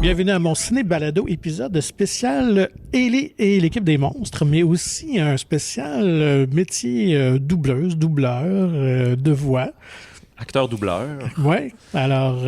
Bienvenue à mon ciné-balado épisode spécial Ellie et l'équipe des monstres, mais aussi un spécial métier doubleuse, doubleur de voix. Acteur-doubleur. Oui. Alors,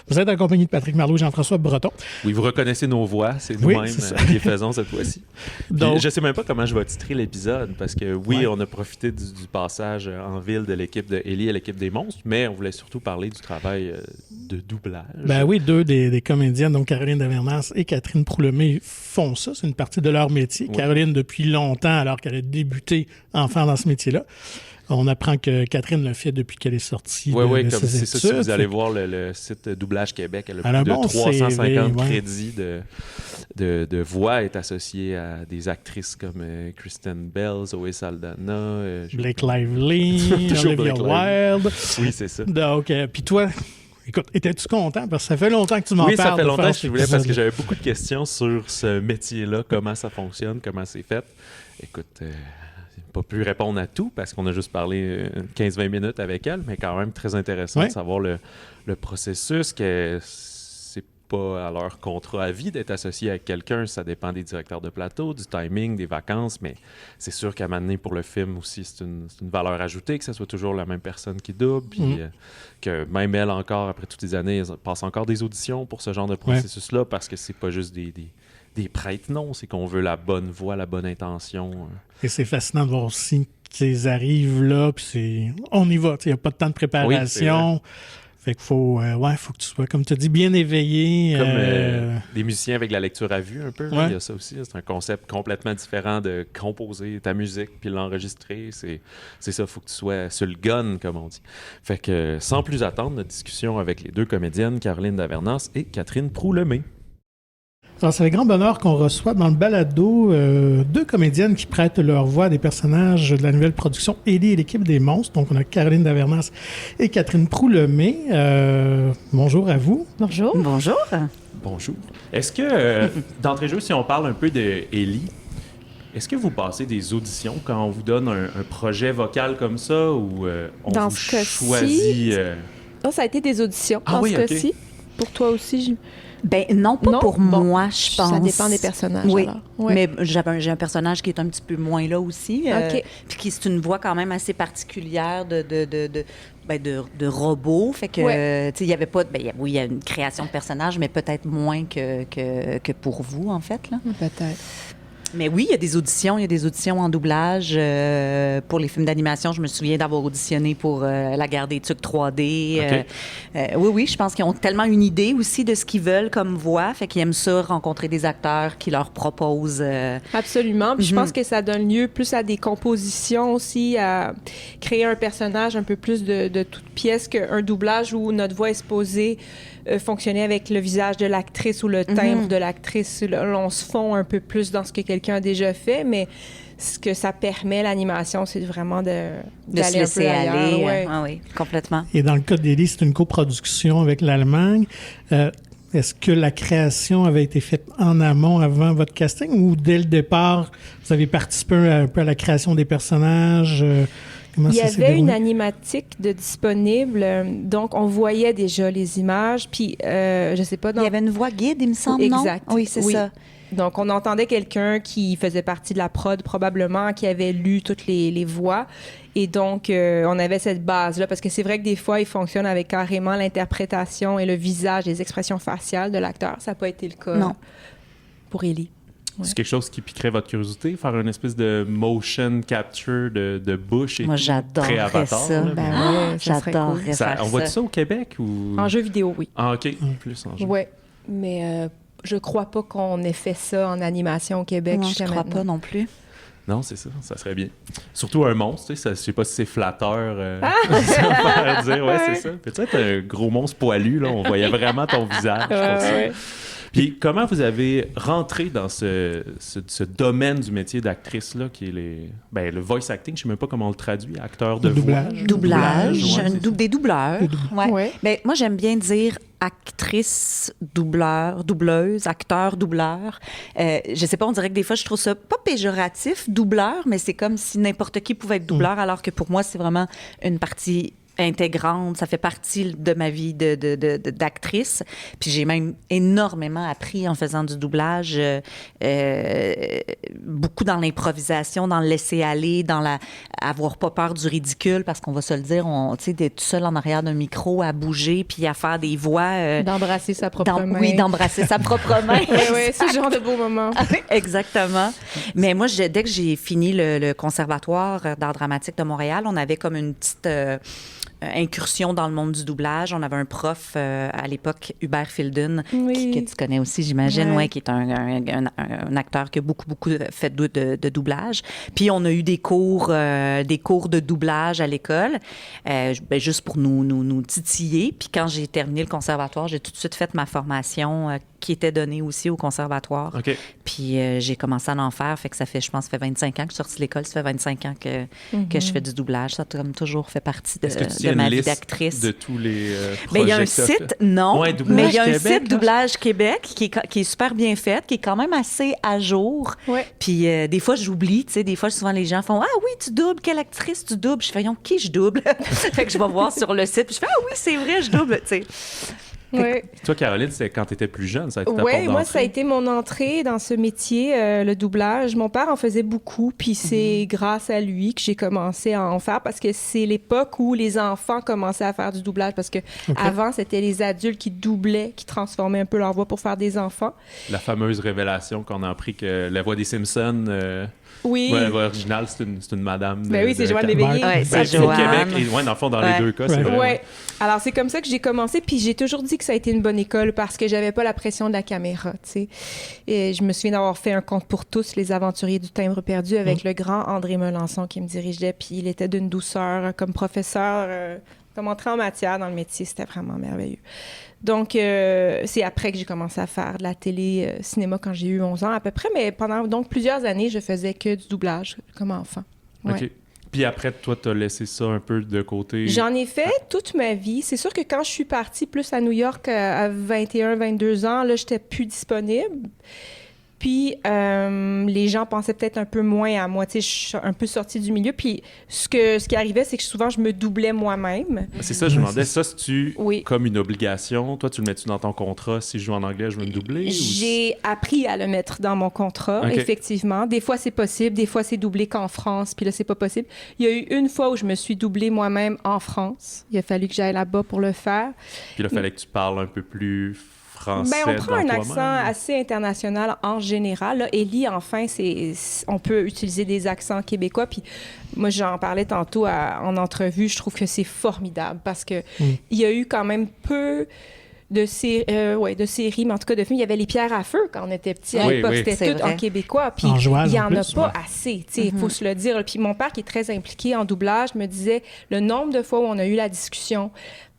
vous êtes en compagnie de Patrick Marleau et Jean-François Breton. Oui, vous reconnaissez nos voix. C'est nous-mêmes qui les faisons cette fois-ci. Donc, je ne sais même pas comment je vais titrer l'épisode parce que oui, on a profité du passage en ville de l'équipe de Ellie à l'équipe des monstres, mais on voulait surtout parler du travail de doublage. Ben oui, deux des comédiennes, donc Caroline Davernas et Catherine Proulemé, font ça. C'est une partie de leur métier. Oui. Caroline, depuis longtemps, alors qu'elle a débuté enfant dans ce métier-là. On apprend que Catherine le fait depuis qu'elle est sortie de comme ses c'est études. ça, si vous allez voir le site Doublage Québec, elle a plus de 350 crédits de voix, est associée à des actrices comme Kristen Bell, Zoé Saldana, Blake Lively, Olivia Wilde. Oui, c'est ça. Donc, puis toi, écoute, étais-tu content? Parce que ça fait longtemps que tu m'en parles. Oui, ça fait longtemps que je voulais parce que j'avais beaucoup de questions sur ce métier-là, comment ça fonctionne, comment c'est fait. Écoute... pas pu répondre à tout parce qu'on a juste parlé 15-20 minutes avec elle, mais quand même très intéressant de savoir le processus, que c'est pas à leur contrat à vie d'être associé avec quelqu'un, ça dépend des directeurs de plateau, du timing, des vacances, mais c'est sûr qu'à un moment donné, pour le film aussi, c'est une valeur ajoutée, que ce soit toujours la même personne qui double, puis que même elle encore, après toutes les années, elle passe encore des auditions pour ce genre de processus-là, parce que c'est pas juste des prêtres, non, c'est qu'on veut la bonne voix, la bonne intention. Et c'est fascinant de voir aussi qu'ils arrivent là, puis on y va, il n'y a pas de temps de préparation. Oui, fait qu'il faut que tu sois, comme tu as dit, bien éveillé. Comme des musiciens avec la lecture à vue, un peu. Il y a ça aussi. C'est un concept complètement différent de composer ta musique puis l'enregistrer. C'est ça, il faut que tu sois sur le gun, comme on dit. Fait que, sans plus attendre, notre discussion avec les deux comédiennes, Caroline Davernas et Catherine Proulemé. Alors, c'est avec grand bonheur qu'on reçoit dans le balado deux comédiennes qui prêtent leur voix à des personnages de la nouvelle production Ellie et l'équipe des monstres. Donc, on a Caroline Davernas et Catherine Proulemé. Bonjour à vous. Bonjour. Bonjour. Bonjour. Est-ce que, d'entrée de jeu, si on parle un peu de Ellie, est-ce que vous passez des auditions quand on vous donne un projet vocal comme ça ou on dans vous ce choisit? Ça a été des auditions dans ce cas-ci. Pour toi aussi, Ben non, pas pour moi, je pense. Ça dépend des personnages. Oui, alors. Ouais. Mais j'ai un personnage qui est un petit peu moins là aussi. Puis qui c'est une voix quand même assez particulière de robot. Fait que, il y avait pas... oui, il y a une création de personnage, mais peut-être moins que pour vous, en fait. Là. Peut-être. Mais oui, il y a des auditions en doublage pour les films d'animation. Je me souviens d'avoir auditionné pour La Guerre des Tucs 3D. Oui, je pense qu'ils ont tellement une idée aussi de ce qu'ils veulent comme voix, fait qu'ils aiment ça, rencontrer des acteurs qui leur proposent... Absolument. Puis je pense que ça donne lieu plus à des compositions aussi, à créer un personnage un peu plus de toute pièce qu'un doublage où notre voix est supposée fonctionner avec le visage de l'actrice ou le timbre de l'actrice. Là, on se fond un peu plus dans ce que quelqu'un a déjà fait, mais ce que ça permet, l'animation, c'est vraiment d'aller se laisser un peu ailleurs. aller. Oui, complètement. Et dans le cas d'Ellie, c'est une coproduction avec l'Allemagne. Est-ce que la création avait été faite en amont, avant votre casting, ou dès le départ, vous avez participé un peu à la création des personnages? Il y avait une animatique de disponible, donc on voyait déjà les images, puis je sais pas... Il y avait une voix guide, il me semble, exact. Non? Oui, c'est ça. Donc, on entendait quelqu'un qui faisait partie de la prod, probablement, qui avait lu toutes les voix. Et donc, on avait cette base-là, parce que c'est vrai que des fois, il fonctionne avec carrément l'interprétation et le visage, les expressions faciales de l'acteur. Ça n'a pas été le cas pour Ellie. Ouais. C'est quelque chose qui piquerait votre curiosité, faire une espèce de motion capture de bouche et moi, j'adorerais ça. J'adorerais faire ça. On voit ça au Québec ou... En jeu vidéo, oui. Ah, OK. Plus en jeu. Oui, mais je crois pas qu'on ait fait ça en animation au Québec. Non, je crois pas non plus. Non, c'est ça. Ça serait bien. Surtout un monstre, tu sais. Je sais pas si c'est flatteur. Ça va dire, c'est ça. Peut-être un gros monstre poilu, là. On voyait vraiment ton visage. Puis, comment vous avez rentré dans ce domaine du métier d'actrice-là, qui est le voice acting, je ne sais même pas comment on le traduit, acteur de voix. Doublage. Des doubleurs. Ouais. Ben, moi, j'aime bien dire actrice, doubleur, doubleuse, acteur, doubleur. Je sais pas, on dirait que des fois, je trouve ça pas péjoratif, doubleur, mais c'est comme si n'importe qui pouvait être doubleur, alors que pour moi, c'est vraiment une partie intégrante, ça fait partie de ma vie d'actrice. Puis j'ai même énormément appris en faisant du doublage, beaucoup dans l'improvisation, dans le laisser aller, avoir pas peur du ridicule, parce qu'on va se le dire, tu sais, d'être tout seul en arrière d'un micro à bouger puis à faire des voix. D'embrasser sa propre main. Oui, d'embrasser sa propre main. Oui, ce genre de beau moment. Exactement. Mais moi, dès que j'ai fini le Conservatoire d'art dramatique de Montréal, on avait comme une petite incursion dans le monde du doublage. On avait un prof à l'époque, Hubert Filden, que tu connais aussi, j'imagine, qui est un acteur qui a beaucoup fait de doublage. Puis on a eu des cours de doublage à l'école, juste pour nous titiller. Puis quand j'ai terminé le conservatoire, j'ai tout de suite fait ma formation qui était donnée aussi au conservatoire. Okay. Puis j'ai commencé à en faire, fait que ça fait 25 ans que je suis sortie de l'école, ça fait 25 ans que je fais du doublage. Ça a comme toujours fait partie de ma vie d'actrice. De tous les projets? Il y a un site, non, mais il y a un site Doublage Québec qui est super bien fait, qui est quand même assez à jour. Ouais. Puis des fois, j'oublie, tu sais, des fois, souvent, les gens font « Ah oui, tu doubles, quelle actrice tu doubles? » Je fais « Voyons, qui je double? » Fait que je vais voir sur le site, puis je fais « Ah oui, c'est vrai, je double, tu sais. » Ouais. Toi, Caroline, c'est quand tu étais plus jeune, ça a été ta porte d'entrée? Oui, moi, ça a été mon entrée dans ce métier, le doublage. Mon père en faisait beaucoup, puis c'est grâce à lui que j'ai commencé à en faire, parce que c'est l'époque où les enfants commençaient à faire du doublage, parce que avant, c'était les adultes qui doublaient, qui transformaient un peu leur voix pour faire des enfants. La fameuse révélation qu'on a appris que la voix des Simpsons... Oui. Ouais, la voix originale, c'est une madame. Ben oui, c'est Joanne Léveillé. Ouais, c'est au Joanne. Québec. Et, dans le fond, dans les deux cas, c'est vrai. Ouais. Alors, c'est comme ça que j'ai commencé. Puis j'ai toujours dit que ça a été une bonne école parce que j'avais pas la pression de la caméra, tu sais. Et je me souviens d'avoir fait un conte pour tous, Les Aventuriers du Timbre perdu, avec le grand André Melançon qui me dirigeait. Puis il était d'une douceur comme professeur, comme entrée en matière dans le métier. C'était vraiment merveilleux. Donc, c'est après que j'ai commencé à faire de la télé, cinéma quand j'ai eu 11 ans à peu près. Mais pendant donc plusieurs années, je faisais que du doublage comme enfant. Ouais. OK. Puis après, toi, t'as laissé ça un peu de côté? J'en ai fait toute ma vie. C'est sûr que quand je suis partie plus à New York à 21, 22 ans, là, j'étais plus disponible. Puis, les gens pensaient peut-être un peu moins à moi. Tu sais, je suis un peu sortie du milieu. Puis, ce qui arrivait, c'est que souvent, je me doublais moi-même. C'est ça, je me demandais. Ça, c'est-tu Oui. comme une obligation? Toi, tu le mets-tu dans ton contrat? Si je joue en anglais, je veux me doubler? J'ai appris à le mettre dans mon contrat, effectivement. Des fois, c'est possible. Des fois, c'est doublé qu'en France. Puis là, c'est pas possible. Il y a eu une fois où je me suis doublée moi-même en France. Il a fallu que j'aille là-bas pour le faire. Puis là, il fallait que tu parles un peu plus... français on prend un accent toi-même. assez international en général. Là, Ellie, enfin, on peut utiliser des accents québécois. Puis moi, j'en parlais tantôt en entrevue. Je trouve que c'est formidable parce que il y a eu quand même peu de séries, mais en tout cas de films. Il y avait Les Pierres à feu quand on était petits à l'époque. C'était tout en québécois. Puis il n'y en a pas assez. Il faut se le dire. Puis mon père, qui est très impliqué en doublage, me disait le nombre de fois où on a eu la discussion.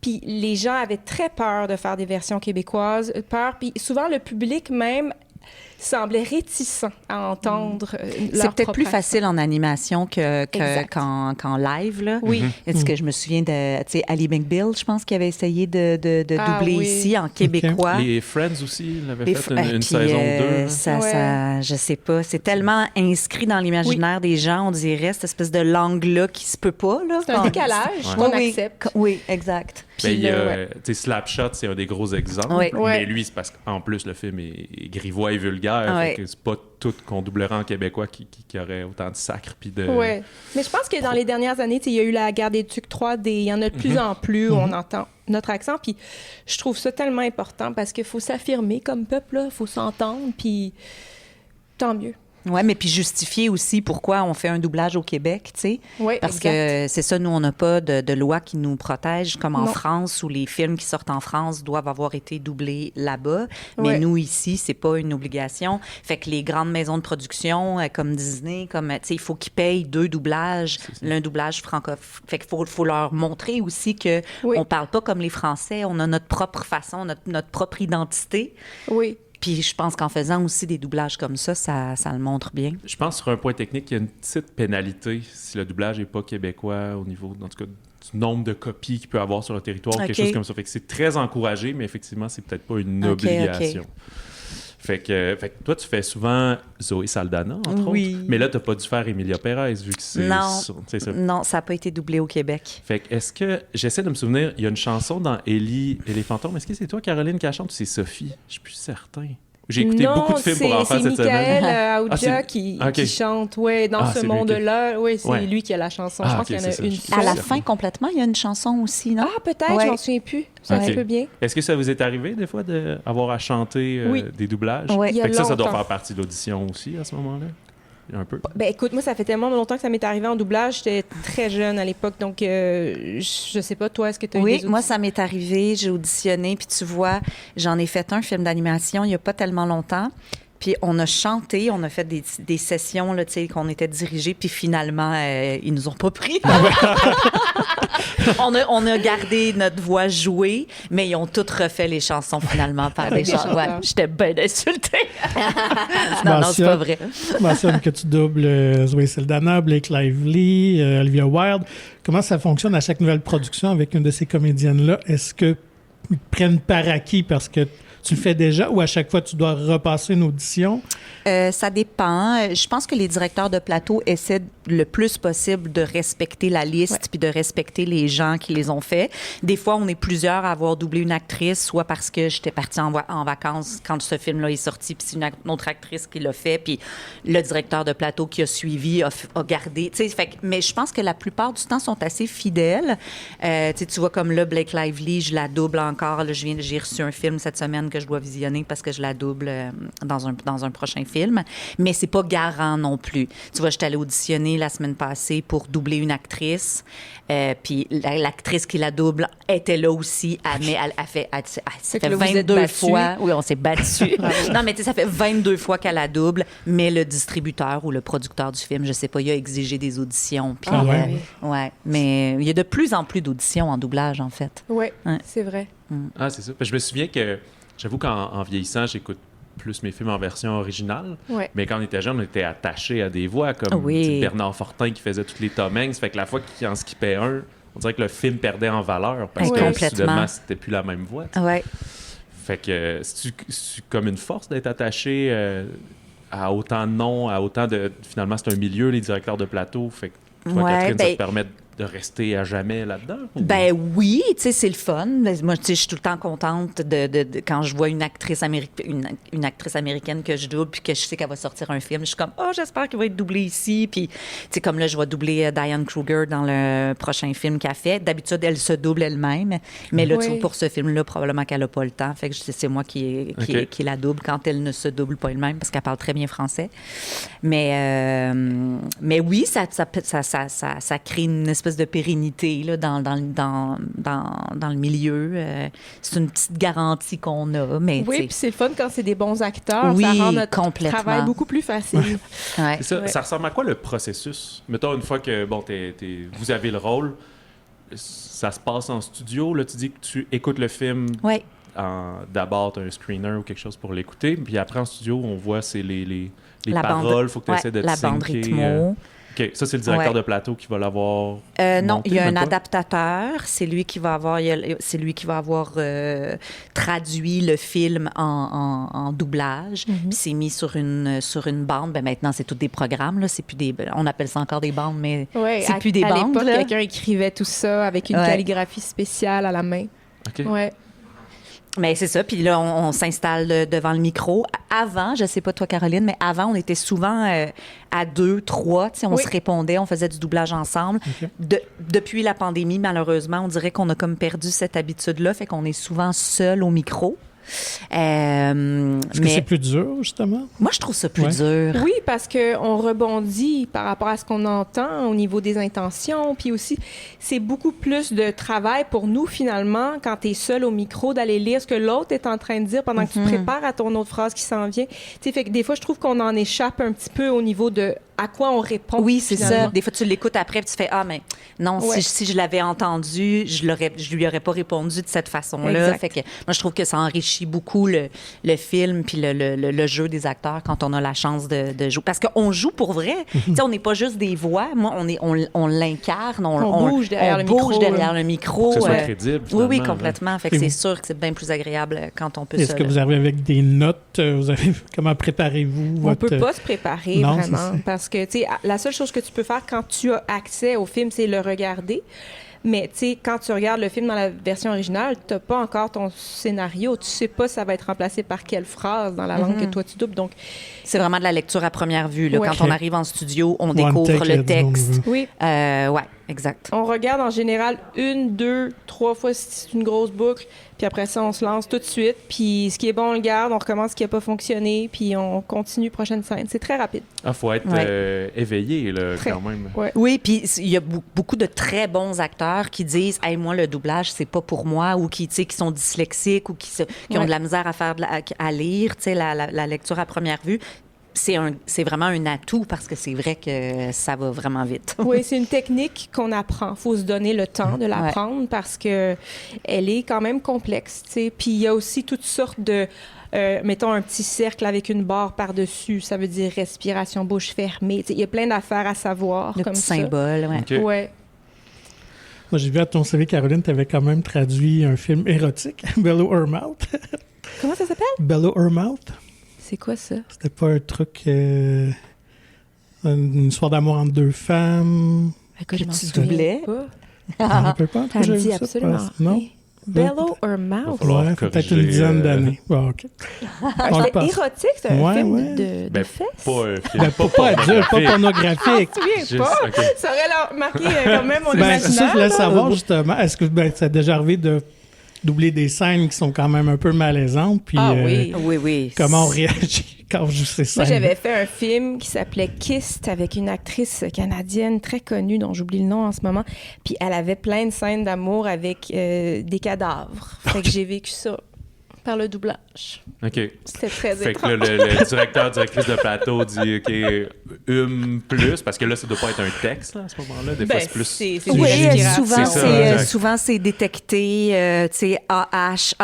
Puis les gens avaient très peur de faire des versions québécoises, puis souvent le public même semblait réticent à entendre C'est peut-être plus facile en animation qu'en live, là. Oui. Est-ce que je me souviens de, tu sais, Ali McBeal, je pense, qui avait essayé de doubler ici en québécois. Les Friends aussi, il avait fait une saison 2. Ça, je sais pas. C'est tellement inscrit dans l'imaginaire des gens, on dirait, cette espèce de langue-là qui se peut pas, là. C'est un décalage qu'on accepte. Oui, exact. Puis, Slapshot, c'est un des gros exemples. Mais lui, c'est parce qu'en plus, le film est grivois et vulgaire. Fait que c'est pas tout qu'on doublerait en québécois qui aurait autant de sacre. Puis de... Oui. Mais je pense que dans les dernières années, il y a eu la guerre des trucs 3D. Il y en a de plus en plus où on entend notre accent. Puis je trouve ça tellement important parce qu'il faut s'affirmer comme peuple. Il faut s'entendre. Puis tant mieux. Oui, mais puis justifier aussi pourquoi on fait un doublage au Québec, tu sais. Oui, parce exact. que c'est ça, nous, on n'a pas de loi qui nous protège, comme en France, où les films qui sortent en France doivent avoir été doublés là-bas. Mais nous, ici, c'est pas une obligation. Fait que les grandes maisons de production, comme Disney, tu sais, il faut qu'ils payent 2 doublages, l'un doublage francophone. Fait qu'il faut leur montrer aussi que on parle pas comme les Français, on a notre propre façon, notre propre identité. Oui. Puis je pense qu'en faisant aussi des doublages comme ça le montre bien. Je pense sur un point technique, il y a une petite pénalité si le doublage n'est pas québécois au niveau, en tout cas, du nombre de copies qu'il peut avoir sur le territoire, quelque chose comme ça. Fait que c'est très encouragé, mais effectivement, c'est peut-être pas une obligation. Fait que toi, tu fais souvent Zoé Saldana, entre autres. Mais là, tu n'as pas dû faire Emilia Pérez, vu que c'est... Non, ça. Non, ça n'a pas été doublé au Québec. Fait que, est-ce que... J'essaie de me souvenir, il y a une chanson dans Ellie et les fantômes. Est-ce que c'est toi, Caroline, qui la chante, ou c'est Sophie? Je suis plus certain. J'ai écouté beaucoup de films pour en faire cette semaine. C'est Michael Aouja qui chante dans ce monde-là. Oui, c'est lui qui a la chanson. Je pense qu'il y en a une seule. À la fin, complètement, il y a une chanson aussi, non? Ah, peut-être, je m'en souviens plus. Ça se peut bien. Est-ce que ça vous est arrivé, des fois, d'avoir à chanter des doublages? Oui. Fait que ça doit faire partie de l'audition aussi, à ce moment-là? Un peu. Ben écoute, moi, ça fait tellement longtemps que ça m'est arrivé en doublage. J'étais très jeune à l'époque, donc je sais pas, toi, est-ce que tu as eu des auditions? Oui, moi, ça m'est arrivé. J'ai auditionné, puis tu vois, j'en ai fait un film d'animation il y a pas tellement longtemps. Puis on a chanté, on a fait des sessions là, qu'on était dirigés, puis finalement, ils nous ont pas pris. on a gardé notre voix jouée, mais ils ont toutes refait les chansons finalement par des chanteurs. Ouais, j'étais bien insultée. non, c'est pas vrai. Tu mentionnes que tu doubles Zoé Saldana, Blake Lively, Olivia Wilde. Comment ça fonctionne à chaque nouvelle production avec une de ces comédiennes-là? Est-ce qu'ils te prennent par acquis parce que tu le fais déjà ou à chaque fois, tu dois repasser une audition? Ça dépend. Je pense que les directeurs de plateau essaient le plus possible de respecter la liste puis de respecter les gens qui les ont fait. Des fois, on est plusieurs à avoir doublé une actrice, soit parce que j'étais partie en vacances quand ce film-là est sorti, puis c'est une autre actrice qui l'a fait, puis le directeur de plateau qui a suivi a gardé. Mais je pense que la plupart du temps sont assez fidèles. Tu vois, comme là, Blake Lively, je la double encore. Là, j'ai reçu un film cette semaine que je dois visionner parce que je la double dans un prochain film. Mais c'est pas garant non plus. Tu vois, j'étais allée auditionner la semaine passée pour doubler une actrice. Puis l'actrice qui la double était là aussi. Mais elle fait 22 fois. Oui, on s'est battus. Non, mais tu sais, ça fait 22 fois qu'elle la double. Mais le distributeur ou le producteur du film, je sais pas, il a exigé des auditions. Puis, ouais. Mais il y a de plus en plus d'auditions en doublage, en fait. Oui, c'est vrai. Ah, c'est ça. Je me souviens que j'avoue qu'en vieillissant, j'écoute plus mes films en version originale. Ouais. Mais quand on était jeune, on était attachés à des voix comme Bernard Fortin qui faisait toutes les Tom Hanks. Fait que la fois qu'il en skippait un, on dirait que le film perdait en valeur parce que soudainement, c'était plus la même voix. Ouais. Fait que c'est comme une force d'être attaché à autant de noms, à autant de... Finalement, c'est un milieu, les directeurs de plateau. Fait que toi, Catherine, ça te permet de rester à jamais là-dedans? Ou... Ben oui, tu sais, c'est le fun. Moi, tu sais, je suis tout le temps contente de quand je vois une actrice américaine que je double puis que je sais qu'elle va sortir un film. Je suis comme, j'espère qu'il va être doublé ici. Puis, tu sais, comme là, je vais doubler Diane Kruger dans le prochain film qu'elle fait. D'habitude, elle se double elle-même. Mais là, tu vois, pour ce film-là, probablement qu'elle n'a pas le temps. Fait que c'est moi qui la double quand elle ne se double pas elle-même parce qu'elle parle très bien français. Mais oui, ça crée une espèce de pérennité là, dans le milieu. C'est une petite garantie qu'on a. Mais, puis c'est le fun quand c'est des bons acteurs. Oui, ça rend notre complètement. travail beaucoup plus facile. C'est ça. Ça ressemble à quoi le processus? Mettons, une fois que vous avez le rôle, ça se passe en studio. Là, tu dis que tu écoutes le film. Oui. D'abord, tu as un screener ou quelque chose pour l'écouter. Puis après, en studio, on voit les paroles. Il faut que tu essaies de te la bande rythmo. OK. Ça, c'est le directeur de plateau qui va l'avoir non, il y a un adaptateur. C'est lui qui va avoir traduit le film en doublage. Puis c'est mis sur une bande. Ben maintenant, c'est tous des programmes. Là. C'est plus on appelle ça encore des bandes, mais c'est plus des bandes. À l'époque, quelqu'un écrivait tout ça avec une calligraphie spéciale à la main. OK. Ouais. Mais c'est ça. Puis là, on s'installe devant le micro. Avant, je sais pas toi, Caroline, mais avant, on était souvent à 2, 3. Tu sais, on se répondait, on faisait du doublage ensemble. Okay. Depuis la pandémie, malheureusement, on dirait qu'on a comme perdu cette habitude-là. Fait qu'on est souvent seul au micro. Est-ce que c'est plus dur, justement? Moi, je trouve ça plus dur. Oui, parce qu'on rebondit par rapport à ce qu'on entend au niveau des intentions. Puis aussi, c'est beaucoup plus de travail pour nous, finalement, quand tu es seul au micro, d'aller lire ce que l'autre est en train de dire pendant que tu prépares à ton autre phrase qui s'en vient. Tu sais, fait que des fois, je trouve qu'on en échappe un petit peu au niveau de à quoi on répond. Oui, c'est finalement. ça. Des fois, tu l'écoutes après et tu fais « Ah, mais non, si je l'avais entendu, je lui aurais pas répondu de cette façon-là. » Fait que moi, je trouve que ça enrichit beaucoup le film puis le jeu des acteurs quand on a la chance de jouer. Parce qu'on joue pour vrai. Tu sais, on n'est pas juste des voix. Moi, on l'incarne. On bouge derrière le micro. Que ce soit crédible, oui, complètement. Fait que c'est sûr que c'est bien plus agréable quand on peut Est-ce que vous arrivez avec des notes? Comment préparez-vous On peut pas se préparer Non, vraiment. Parce que, tu sais, la seule chose que tu peux faire quand tu as accès au film, c'est le regarder. Mais, tu sais, quand tu regardes le film dans la version originale, tu n'as pas encore ton scénario. Tu sais pas ça va être remplacé par quelle phrase dans la langue que toi tu doubles. Donc, c'est vraiment de la lecture à première vue. Là. Ouais. Quand on arrive en studio, on découvre le texte. Oui. Ouais, exact. On regarde en général 1, 2, 3 fois si c'est une grosse boucle. Puis après ça, on se lance tout de suite. Puis ce qui est bon, on le garde. On recommence ce qui n'a pas fonctionné. Puis on continue prochaine scène. C'est très rapide. Ah, faut être éveillé, là, quand même. Ouais. Oui, puis il y a beaucoup de très bons acteurs qui disent « Hey, moi, le doublage, c'est pas pour moi » ou qui sont dyslexiques ou qui ont de la misère à lire, tu sais, la lecture à première vue. C'est vraiment un atout parce que c'est vrai que ça va vraiment vite. Oui, c'est une technique qu'on apprend. Il faut se donner le temps de l'apprendre parce que elle est quand même complexe, tu sais. Puis il y a aussi toutes sortes de... mettons un petit cercle avec une barre par-dessus, ça veut dire respiration, bouche fermée. Il y a plein d'affaires à savoir. Le comme petit ça. symbole, oui. Okay. Ouais. Moi, j'ai vu à ton CV, Caroline, tu avais quand même traduit un film érotique, Bellow or Mouth. Comment ça s'appelle? Bellow or Mouth. C'est quoi ça? C'était pas un truc... une histoire d'amour entre deux femmes. Que je m'en tu souviens doublais? pas. Je me rappelle pas. Ça me J'ai dit vu ça absolument passer. Non? rien. Bellow or Mouth? falloir Ouais, peut-être corriger, une dizaine d'années. Bon, OK. On le C'était passe. érotique, c'est un Ouais, film ouais. de fesses? Pas un film. Ben, pas adulte, pas pornographique. Je me souviens pas. OK. Ça aurait marqué quand même mon Ben, c'est ça, imaginaire. je voulais savoir justement, est-ce que ça a déjà arrivé de doubler des scènes qui sont quand même un peu malaisantes? Puis, Oui. comment on réagit quand on joue ces scènes? Moi, j'avais fait un film qui s'appelait Kissed avec une actrice canadienne très connue dont j'oublie le nom en ce moment. Puis elle avait plein de scènes d'amour avec des cadavres. Fait que j'ai vécu ça par le doublage. OK. C'était très Fait que étrange. là, le directeur, directrice de plateau dit OK, plus, parce que là, ça doit pas être un texte là, à ce moment-là. Des fois, c'est plus. c'est Oui, juste souvent c'est détecté, tu sais, AH,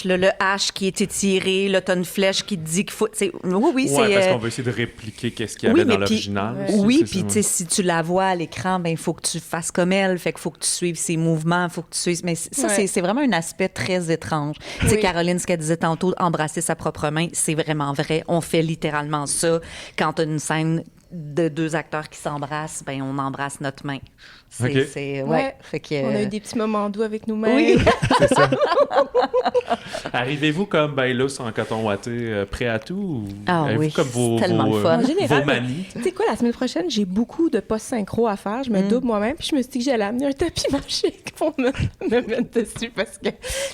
le H qui est étiré, là, t'as une flèche qui te dit qu'il faut. Oui, c'est. Parce qu'on veut essayer de répliquer qu'est-ce qu'il y avait dans l'original. Oui, puis tu sais, si tu la vois à l'écran, ben il faut que tu fasses comme elle, fait qu'il faut que tu suives ses mouvements, il faut que tu suives. Mais ça, c'est vraiment un aspect très étrange. Tu sais, Caroline, ce qu'elle disait tantôt, embrasser sa propre main, c'est vraiment vrai. On fait littéralement ça. Quand tu as une scène de deux acteurs qui s'embrassent, ben on embrasse notre main. Fait que, on a eu des petits moments doux avec nous-mêmes. Oui. C'est ça. Arrivez-vous comme Bailous en coton ouaté, prêt à tout? Ou avez-vous comme vos fun. En général, vos manies? Tu sais quoi, la semaine prochaine, j'ai beaucoup de post-synchro à faire. Je me double moi-même. Puis je me suis dit que j'allais amener un tapis magique pour me mettre dessus parce que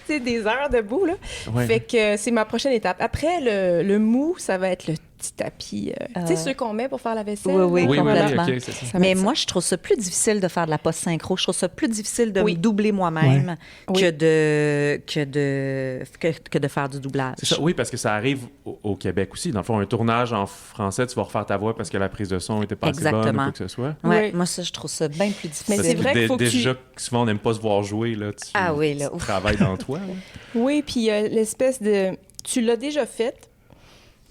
c'est des heures debout, là. Ouais. Fait que c'est ma prochaine étape. Après, le mou, ça va être le petit tapis. Tu sais, ceux qu'on met pour faire la vaisselle. Oui, complètement. OK, c'est ça. Mais moi, je trouve ça plus difficile de faire de la post-synchro. Je trouve ça plus difficile de me doubler moi-même que de faire du doublage. C'est ça, oui, parce que ça arrive au Québec aussi. Dans le fond, un tournage en français, tu vas refaire ta voix parce que la prise de son était pas assez bonne ou quoi que ce soit. Ouais, Oui. moi, ça, je trouve ça bien plus difficile. Mais c'est vrai qu'il faut que déjà, souvent, on n'aime pas se voir jouer. Là, tu travailles dans toi. Là. Oui, puis l'espèce de... Tu l'as déjà fait.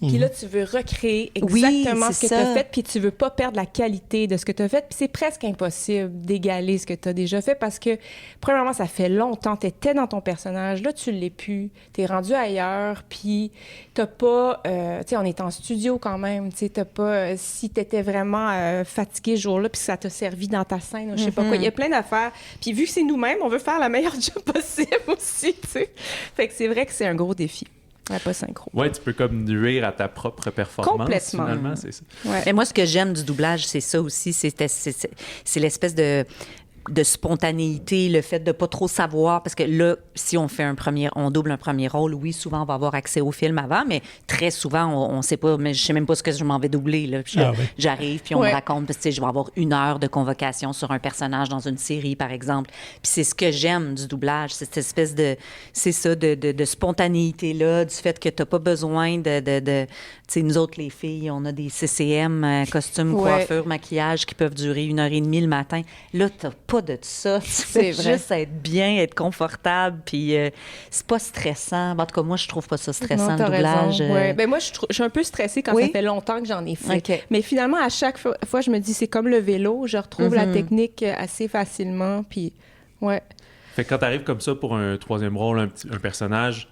Puis là, tu veux recréer exactement ce que tu as fait, puis tu veux pas perdre la qualité de ce que tu as fait. Puis c'est presque impossible d'égaler ce que tu as déjà fait parce que, premièrement, ça fait longtemps. Tu étais dans ton personnage. Là, tu l'es plus. Tu es rendu ailleurs, puis t'as pas... tu sais, on est en studio quand même. Tu sais, t'as pas... si tu étais vraiment fatigué ce jour-là, puis ça t'a servi dans ta scène, je sais pas quoi. Il y a plein d'affaires. Puis vu que c'est nous-mêmes, on veut faire la meilleure job possible aussi, tu sais. Fait que c'est vrai que c'est un gros défi. Ouais, pas synchro. Ouais, tu peux comme nuire à ta propre performance. Complètement. Finalement, c'est ça. Ouais. Mais moi, ce que j'aime du doublage, c'est ça aussi. C'est l'espèce de... de spontanéité, le fait de pas trop savoir, parce que là, si on double un premier rôle, oui, souvent on va avoir accès au film avant, mais très souvent on sait pas, mais je sais même pas ce que je m'en vais doubler, là. Puis j'arrive, puis on me raconte, parce que je vais avoir 1 heure de convocation sur un personnage dans une série, par exemple. Puis c'est ce que j'aime du doublage, c'est cette espèce de spontanéité-là, du fait que t'as pas besoin de tu sais, nous autres, les filles, on a des CCM, costumes, coiffures, maquillage, qui peuvent durer 1h30 le matin. Là, t'as pas de ça. C'est juste être bien, être confortable, puis c'est pas stressant. En tout cas, moi, je trouve pas ça stressant, le doublage. Ben moi, je suis un peu stressée quand ça fait longtemps que j'en ai fait. Okay. Mais finalement, à chaque fois, je me dis, c'est comme le vélo, je retrouve la technique assez facilement, puis Fait que quand t'arrives comme ça pour un 3e rôle, un personnage,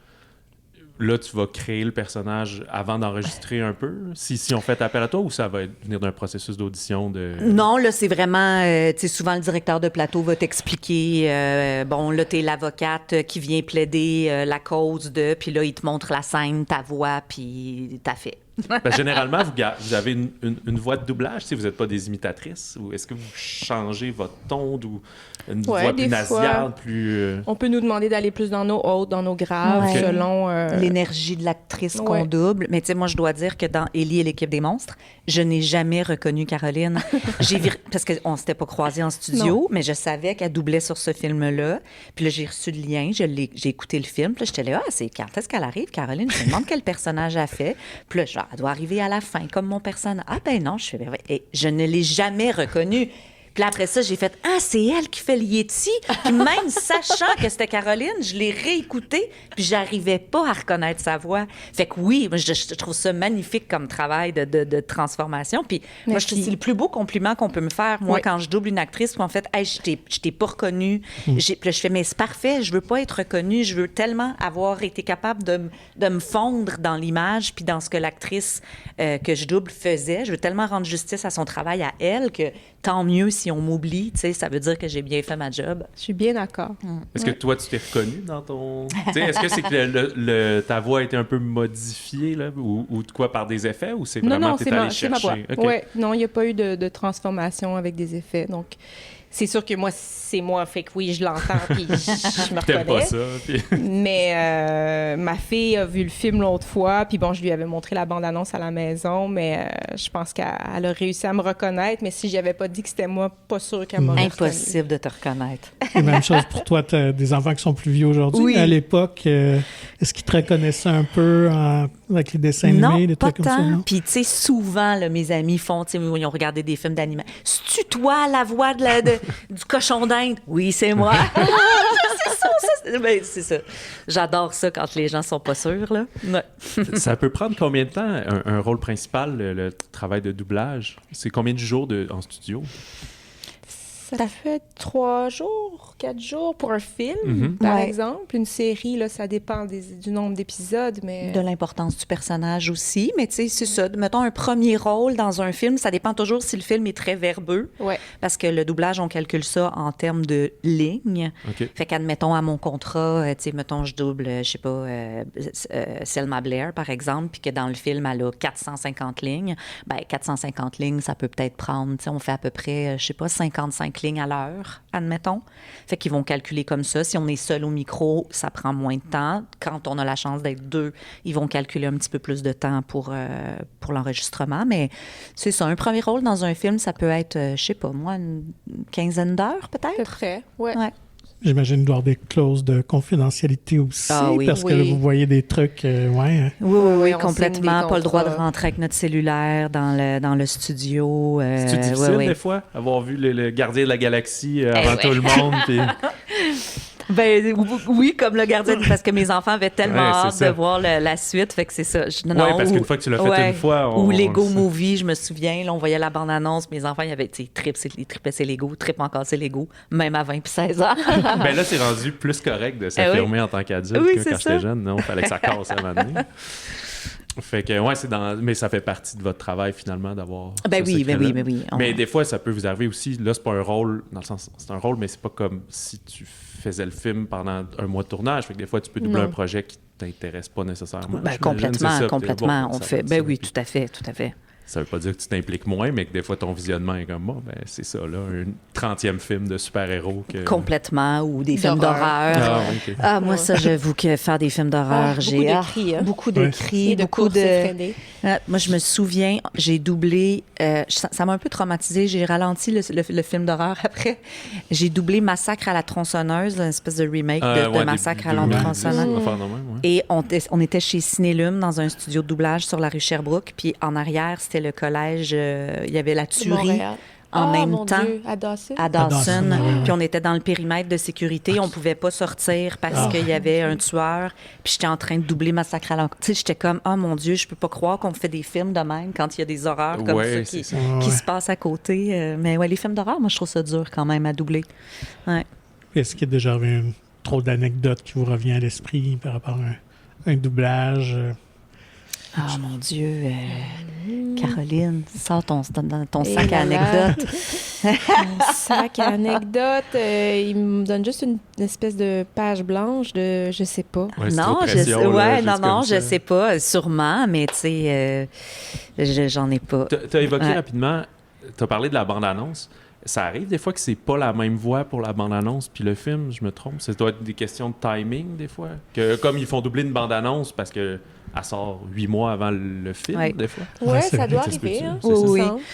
là, tu vas créer le personnage avant d'enregistrer un peu? Si on fait appel à toi, ou ça va venir d'un processus d'audition? Non, là, c'est vraiment... tu sais, souvent, le directeur de plateau va t'expliquer, bon, là, t'es l'avocate qui vient plaider la cause de... Puis là, il te montre la scène, ta voix, puis t'as fait. Ben, généralement, vous avez une voix de doublage, si vous n'êtes pas des imitatrices, ou est-ce que vous changez votre ton ou une voix plus nasale, plus... On peut nous demander d'aller plus dans nos hautes, dans nos graves, selon... l'énergie de l'actrice qu'on double. Mais tu sais, moi, je dois dire que dans Ellie et l'équipe des monstres, je n'ai jamais reconnu Caroline. Parce qu'on ne s'était pas croisés en studio, mais je savais qu'elle doublait sur ce film-là. Puis là, j'ai reçu le lien, j'ai écouté le film, puis là, j'étais là, c'est quand est-ce qu'elle arrive, Caroline? Je me demande quel personnage elle fait. Puis là, elle doit arriver à la fin, comme mon personnage. Ah ben non, et je ne l'ai jamais reconnue. Puis là, après ça, j'ai fait « Ah, c'est elle qui fait le Yeti! » Puis même sachant que c'était Caroline, je l'ai réécouté, puis j'arrivais pas à reconnaître sa voix. Fait que oui, je trouve ça magnifique comme travail de transformation. Puis moi, je trouve que c'est le plus beau compliment qu'on peut me faire, moi, quand je double une actrice, puis en fait, hey, je t'ai pas reconnue. Puis là, je fais « Mais c'est parfait, je veux pas être reconnue, je veux tellement avoir été capable de me fondre dans l'image, puis dans ce que l'actrice que je double faisait. Je veux tellement rendre justice à son travail, à elle, que tant mieux si on m'oublie, tu sais, ça veut dire que j'ai bien fait ma job. Je suis bien d'accord. Est-ce que toi, tu t'es reconnue dans ton... est-ce que c'est que ta voix a été un peu modifiée, là, ou de quoi, par des effets, ou c'est vraiment que tu es allé chercher? Non, c'est ma voix. Okay. Non, il n'y a pas eu de transformation avec des effets, donc... C'est sûr que moi, c'est moi, fait que oui, je l'entends, puis je me reconnais. T'aimes pas ça, puis... Mais ma fille a vu le film l'autre fois, puis bon, je lui avais montré la bande-annonce à la maison, mais je pense qu'elle a réussi à me reconnaître, mais si je n'avais pas dit que c'était moi, pas sûr qu'elle m'aurait reconnu. Impossible de te reconnaître. Et même chose pour toi, tu as des enfants qui sont plus vieux aujourd'hui, mais à l'époque, est-ce qu'ils te reconnaissaient un peu avec les dessins animés, des trucs comme ça? Non, puis tu sais, souvent, là, mes amis font, tu sais, ils ont regardé des films d'animation. C'est-tu toi, la voix du cochon d'Inde? Oui, c'est moi. C'est ça. J'adore ça quand les gens sont pas sûrs, là. Ouais. Ça peut prendre combien de temps, un rôle principal, le travail de doublage? C'est combien de jours en studio? Ça fait 3 jours, 4 jours pour un film, par exemple. Une série, là, ça dépend du nombre d'épisodes, mais... De l'importance du personnage aussi. Mais tu sais, c'est ça. Mettons un premier rôle dans un film, ça dépend toujours si le film est très verbeux. Ouais. Parce que le doublage, on calcule ça en termes de lignes. Okay. Fait qu'admettons, à mon contrat, tu sais, mettons, je double, je sais pas, Selma Blair, par exemple, puis que dans le film, elle a 450 lignes. Ben 450 lignes, ça peut peut-être prendre, tu sais, on fait à peu près, je sais pas, 55 lignes à l'heure, admettons. Fait qu'ils vont calculer comme ça. Si on est seul au micro, ça prend moins de temps. Quand on a la chance d'être 2, ils vont calculer un petit peu plus de temps pour l'enregistrement. Mais c'est ça, un premier rôle dans un film, ça peut être, je sais pas, moi, une quinzaine d'heures, peut-être? À peu près, ouais. J'imagine qu'il doit y avoir des clauses de confidentialité aussi, parce que là, vous voyez des trucs, Oui, complètement. Pas le droit de rentrer avec notre cellulaire dans le studio. C'est difficile, des fois, avoir vu le gardien de la galaxie avant tout le monde. Puis... Ben oui, comme le gardien, parce que mes enfants avaient tellement hâte de voir la suite, fait que c'est ça. Oui, parce qu'une fois que tu l'as fait une fois... Ou Lego Movie, je me souviens, là, on voyait la bande-annonce, mes enfants, ils avaient, tu sais, ils trippaient ses Lego, trippent encore ses Lego, même à 20 puis 16 ans. Ben là, c'est rendu plus correct de s'affirmer en tant qu'adulte que quand j'étais jeune. Non, il fallait que ça casse à un moment donné. Fait que, mais ça fait partie de votre travail, finalement, d'avoir. Ben oui. Mais des fois, ça peut vous arriver aussi. Là, c'est pas un rôle, dans le sens, c'est un rôle, mais c'est pas comme si tu faisais le film pendant un mois de tournage. Fait que des fois, tu peux doubler un projet qui t'intéresse pas nécessairement. Ben complètement. On fait. Ben oui, tout à fait. Ça veut pas dire que tu t'impliques moins, mais que des fois, ton visionnement est comme moi. Ben, c'est ça, là, un 30e film de super-héros. Complètement, ou des films d'horreur. Okay. Moi, ça, j'avoue que faire des films d'horreur, j'ai... Beaucoup de cris, beaucoup de... moi, je me souviens, j'ai doublé... ça m'a un peu traumatisée. J'ai ralenti le film d'horreur après. J'ai doublé Massacre à la tronçonneuse, une espèce de remake de Massacre à la tronçonneuse. Et on était chez Cinélume, dans un studio de doublage sur la rue Sherbrooke, puis en arrière, c'était le collège, il y avait la tuerie en même temps à Dawson. Puis on était dans le périmètre de sécurité, on pouvait pas sortir parce qu'il y avait un tueur, puis j'étais en train de doubler Massacre à la... Tu sais, j'étais comme, oh mon Dieu, je peux pas croire qu'on fait des films de même quand il y a des horreurs comme ça qui se passent à côté. Mais ouais, les films d'horreur, moi, je trouve ça dur quand même à doubler. Ouais. Est-ce qu'il y a déjà trop d'anecdotes qui vous revient à l'esprit par rapport à un doublage? Ah, mon Dieu. Caroline, sors ton sac à anecdotes. Mon sac à anecdotes, il me donne juste une espèce de page blanche de je sais pas. Ouais, non, je sais pas. Sûrement, mais tu sais, j'en ai pas. Tu as évoqué rapidement, tu as parlé de la bande-annonce. Ça arrive des fois que c'est pas la même voix pour la bande-annonce puis le film, je me trompe. Ça doit être des questions de timing des fois. Que, comme ils font doubler une bande-annonce parce que elle sort 8 mois avant le film, des fois. Oui, ça doit arriver. Hein?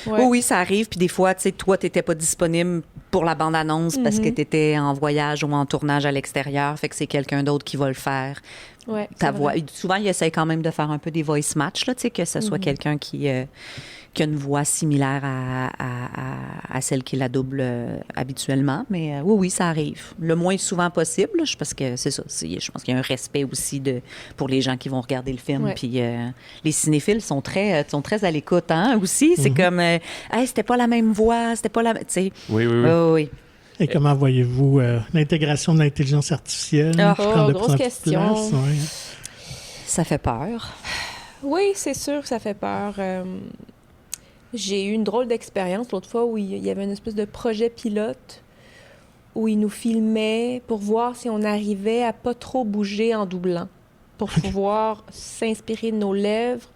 Oui, ça arrive. Puis des fois, tu sais, toi, tu n'étais pas disponible pour la bande-annonce parce que tu étais en voyage ou en tournage à l'extérieur. Fait que c'est quelqu'un d'autre qui va le faire. Ouais, ta voix. Souvent, ils essayent quand même de faire un peu des voice match, là, tu sais, que ce soit quelqu'un qui a une voix similaire à celle qui la double habituellement. Mais oui, ça arrive. Le moins souvent possible, parce que c'est ça. Je pense qu'il y a un respect aussi pour les gens qui vont regarder le film. Puis les cinéphiles sont très à l'écoute, hein, aussi. C'est comme, hey, c'était pas la même voix, c'était pas la... Tu sais. Oui. Et comment voyez-vous l'intégration de l'intelligence artificielle qui prend de plus en plus de place? Ça fait peur. Oui, c'est sûr que ça fait peur. J'ai eu une drôle d'expérience l'autre fois où il y avait une espèce de projet pilote où ils nous filmaient pour voir si on arrivait à pas trop bouger en doublant, pour pouvoir s'inspirer de nos lèvres.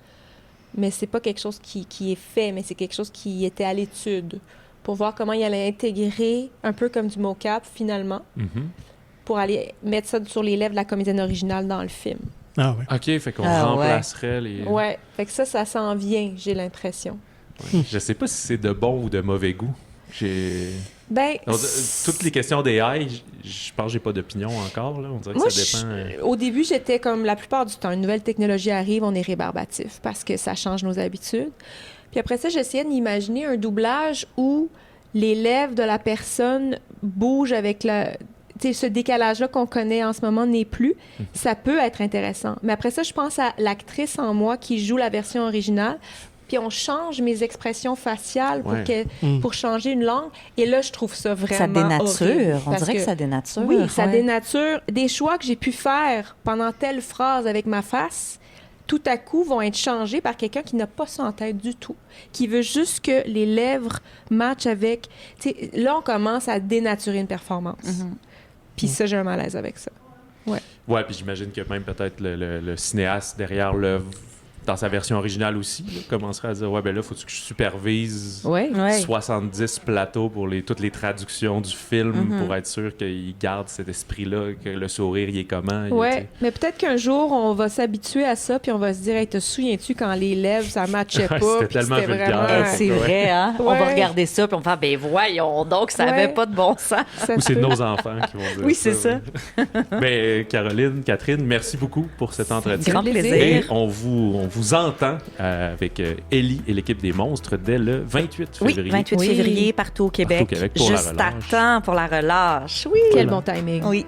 Mais c'est pas quelque chose qui est fait, mais c'est quelque chose qui était à l'étude, pour voir comment il allait intégrer, un peu comme du mocap, finalement, pour aller mettre ça sur les lèvres de la comédienne originale dans le film. Ah oui. OK, fait qu'on remplacerait les... Ouais, fait que ça s'en vient, j'ai l'impression. Ouais. Je sais pas si c'est de bon ou de mauvais goût. Toutes les questions d'AI, je pense que j'ai pas d'opinion encore. Là. On dirait que ça dépend. Au début, j'étais comme la plupart du temps. Une nouvelle technologie arrive, on est rébarbatif parce que ça change nos habitudes. Puis après ça, j'essayais de m'imaginer un doublage où les lèvres de la personne bougent avec ce décalage-là qu'on connaît en ce moment n'est plus. Ça peut être intéressant. Mais après ça, je pense à l'actrice en moi qui joue la version originale. Puis on change mes expressions faciales pour changer une langue. Et là, je trouve ça vraiment ça dénature. On dirait que ça dénature. Oui, ça dénature. Des choix que j'ai pu faire pendant telle phrase avec ma face, tout à coup, vont être changés par quelqu'un qui n'a pas ça en tête du tout, qui veut juste que les lèvres matchent avec... Là, on commence à dénaturer une performance. Puis ça, j'ai un malaise avec ça. Ouais, puis j'imagine que même peut-être le cinéaste derrière l'œuvre, dans sa version originale aussi, commencerait à dire ben là, faut que je supervise 70 plateaux pour toutes les traductions du film pour être sûr qu'il garde cet esprit-là, que le sourire, il est comment. Mais peut-être qu'un jour, on va s'habituer à ça, puis on va se dire, hey, te souviens-tu quand les lèvres, ça matchait pas? C'était tellement vulgaire. C'est vrai, hein? On va regarder ça, puis on va faire, voyons donc, ça n'avait pas de bon sens. Ou c'est nos enfants qui vont dire ça. Oui, c'est ça. Caroline, Catherine, merci beaucoup pour cet entretien. Grand plaisir. Et on vous entend avec Ellie et l'équipe des monstres dès le 28 février. Oui, 28 février, partout au Québec. Juste à temps pour la relâche. Oui. Quel bon timing. Oui.